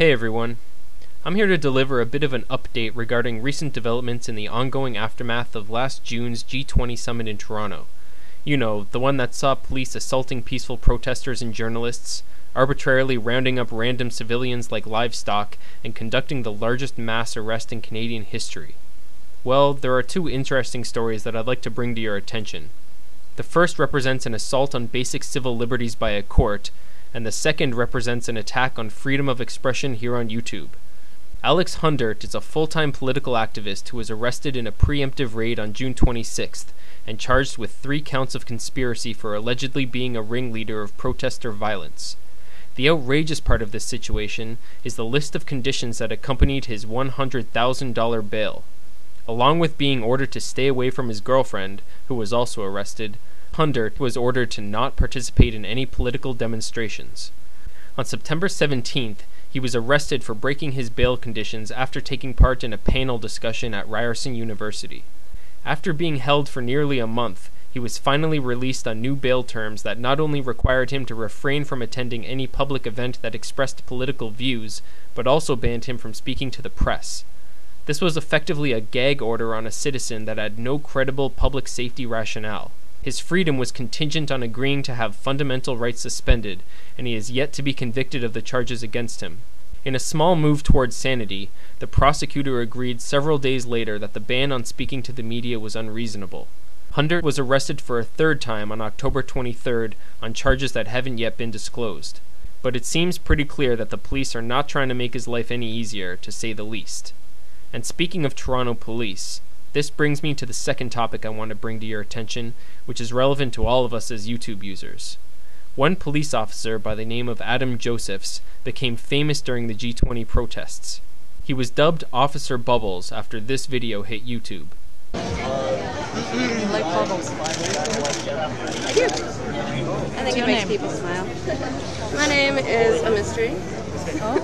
Hey everyone, I'm here to deliver a bit of an update regarding recent developments in the ongoing aftermath of last June's G20 summit in Toronto. You know, the one that saw police assaulting peaceful protesters and journalists, arbitrarily rounding up random civilians like livestock, and conducting the largest mass arrest in Canadian history. Well, there are two interesting stories that I'd like to bring to your attention. The first represents an assault on basic civil liberties by a court, and the second represents an attack on freedom of expression here on YouTube. Alex Hundert is a full-time political activist who was arrested in a preemptive raid on June 26th and charged with 3 counts of conspiracy for allegedly being a ringleader of protester violence. The outrageous part of this situation is the list of conditions that accompanied his $100,000 bail. Along with being ordered to stay away from his girlfriend, who was also arrested, Hundert was ordered to not participate in any political demonstrations. On September 17th, he was arrested for breaking his bail conditions after taking part in a panel discussion at Ryerson University. After being held for nearly a month, he was finally released on new bail terms that not only required him to refrain from attending any public event that expressed political views, but also banned him from speaking to the press. This was effectively a gag order on a citizen that had no credible public safety rationale. His freedom was contingent on agreeing to have fundamental rights suspended, and he is yet to be convicted of the charges against him. In a small move towards sanity, the prosecutor agreed several days later that the ban on speaking to the media was unreasonable. Hundert was arrested for a third time on October 23rd on charges that haven't yet been disclosed. But it seems pretty clear that the police are not trying to make his life any easier, to say the least. And speaking of Toronto police, this brings me to the second topic I want to bring to your attention, which is relevant to all of us as YouTube users. One police officer by the name of Adam Josephs became famous during the G20 protests. He was dubbed Officer Bubbles after this video hit YouTube. I like bubbles. Cute. I think it makes people smile. My name is a mystery. Oh?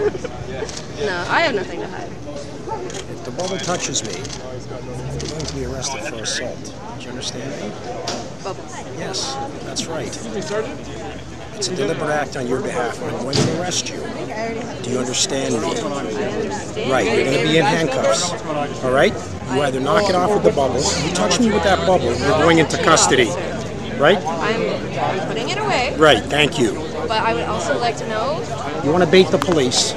No, I have nothing to hide. If the bubble touches me, you're going to be arrested for assault. Do you understand me? Bubbles. Yes, that's right. It's a deliberate act on your behalf. I'm going to arrest you. Do you understand me? I understand. Right, you're going to be in handcuffs. All right? You either knock it off with the bubble. You touch me with that bubble, you're going into custody. Right? I'm putting it away. Right, thank you. But I would also like to know... You want to bait the police.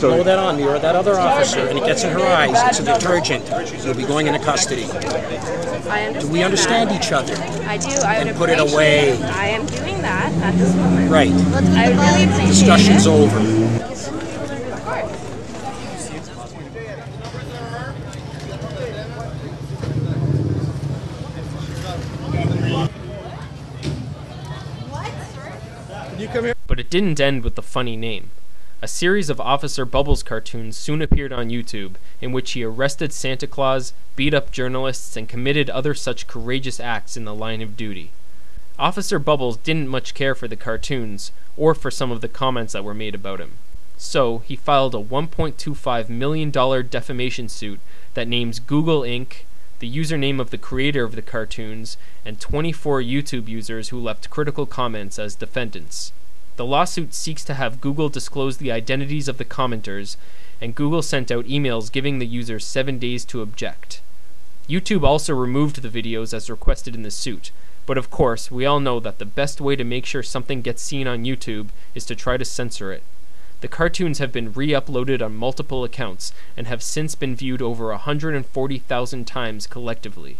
Throw that on me or that other officer, and it gets in her eyes. It's a detergent. You'll be going into custody. I understand. Do we understand each other? I do. I would And put it away. I am doing that at this moment. Right. I would really appreciate Discussion's it. over. Of course. But it didn't end with the funny name. A series of Officer Bubbles cartoons soon appeared on YouTube, in which he arrested Santa Claus, beat up journalists, and committed other such courageous acts in the line of duty. Officer Bubbles didn't much care for the cartoons, or for some of the comments that were made about him. So, he filed a $1.25 million defamation suit that names Google Inc., the username of the creator of the cartoons, and 24 YouTube users who left critical comments as defendants. The lawsuit seeks to have Google disclose the identities of the commenters, and Google sent out emails giving the users 7 days to object. YouTube also removed the videos as requested in the suit, but of course, we all know that the best way to make sure something gets seen on YouTube is to try to censor it. The cartoons have been re-uploaded on multiple accounts, and have since been viewed over 140,000 times collectively.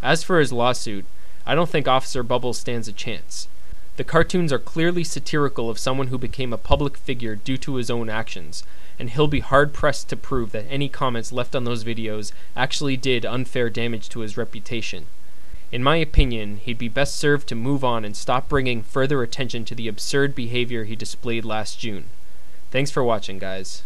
As for his lawsuit, I don't think Officer Bubbles stands a chance. The cartoons are clearly satirical of someone who became a public figure due to his own actions, and he'll be hard-pressed to prove that any comments left on those videos actually did unfair damage to his reputation. In my opinion, he'd be best served to move on and stop bringing further attention to the absurd behavior he displayed last June. Thanks for watching, guys.